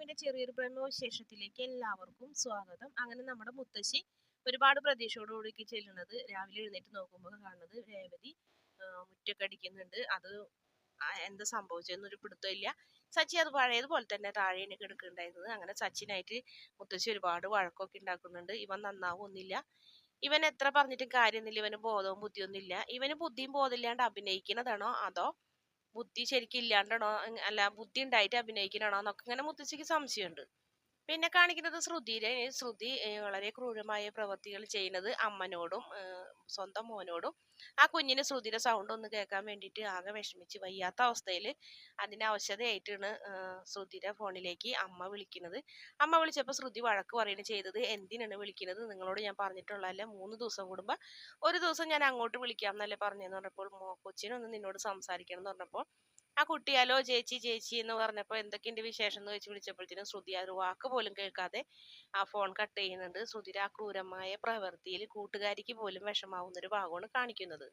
ഷാനുവിന്റെ ചെറിയൊരു പ്രമോ വിശേഷത്തിലേക്ക് എല്ലാവർക്കും സ്വാഗതം. അങ്ങനെ നമ്മുടെ മുത്തശ്ശി ഒരുപാട് പ്രതീക്ഷയോടുകൂടി ചെല്ലുന്നത് രാവിലെ എഴുന്നേറ്റ് നോക്കുമ്പോൾ കാണുന്നത് രേവതി മുറ്റൊക്കെ അടിക്കുന്നുണ്ട്. അത് എന്താ സംഭവിച്ചതെന്നൊരു പിടുത്തമില്ല. സച്ചി അത് പഴയതുപോലെ തന്നെ താഴെയാണ് കിടക്കുന്നുണ്ടായിരുന്നത്. അങ്ങനെ സച്ചിനായിട്ട് മുത്തശ്ശി ഒരുപാട് വഴക്കൊക്കെ ഉണ്ടാക്കുന്നുണ്ട്. ഇവൻ നന്നാവൊന്നുമില്ല, ഇവൻ എത്ര പറഞ്ഞിട്ടും കാര്യമൊന്നുമില്ല, ഇവന് ബോധവും ബുദ്ധിയൊന്നും ഇല്ല. ഇവന് ബുദ്ധിയും ബോധമില്ലാണ്ട് അഭിനയിക്കുന്നതാണോ അതോ ബുദ്ധി ശരിക്കും ഇല്ലാണ്ടാണോ, അല്ല ബുദ്ധി ഉണ്ടായിട്ട് അഭിനയിക്കണോ എന്നൊക്കെ ഇങ്ങനെ മുത്തശ്ശിക്ക് സംശയമുണ്ട്. പിന്നെ കാണിക്കുന്നത് ശ്രുതിയെ. ശ്രുതി വളരെ ക്രൂരമായ പ്രവൃത്തികൾ ചെയ്യുന്നത് അമ്മനോടും സ്വന്തം മോനോടും. ആ കുഞ്ഞിന് ശ്രുതിയുടെ സൗണ്ട് ഒന്ന് കേൾക്കാൻ വേണ്ടിയിട്ട് ആകെ വിഷമിച്ച് വയ്യാത്ത അവസ്ഥയിൽ അതിന് അവശതയായിട്ടാണ് ശ്രുതിയുടെ ഫോണിലേക്ക് അമ്മ വിളിക്കുന്നത്. അമ്മ വിളിച്ചപ്പോൾ ശ്രുതി വഴക്ക് പറയുകയാണ് ചെയ്തത്. എന്തിനാണ് വിളിക്കുന്നത്, നിങ്ങളോട് ഞാൻ പറഞ്ഞിട്ടുള്ളതല്ല, 3 ദിവസം കൂടുമ്പോൾ ഒരു ദിവസം ഞാൻ അങ്ങോട്ട് വിളിക്കാം എന്നല്ലേ പറഞ്ഞതെന്ന് പറഞ്ഞപ്പോൾ, കൊച്ചിനൊന്ന് നിന്നോട് സംസാരിക്കണം എന്ന് പറഞ്ഞപ്പോൾ ആ കുട്ടിയാലോ ചേച്ചി ചേച്ചി എന്ന് പറഞ്ഞപ്പോൾ എന്തൊക്കെയുണ്ട് വിശേഷം എന്ന് വെച്ച് വിളിച്ചപ്പോഴത്തേനും ശ്രുതി ആ ഒരു വാക്ക് പോലും കേൾക്കാതെ ആ ഫോൺ കട്ട് ചെയ്യുന്നുണ്ട്. ശ്രുതിയുടെ ആ ക്രൂരമായ പ്രവൃത്തിയിൽ കൂട്ടുകാരിക്ക് പോലും വിഷമാവുന്ന ഒരു ഭാഗമാണ് കാണിക്കുന്നത്.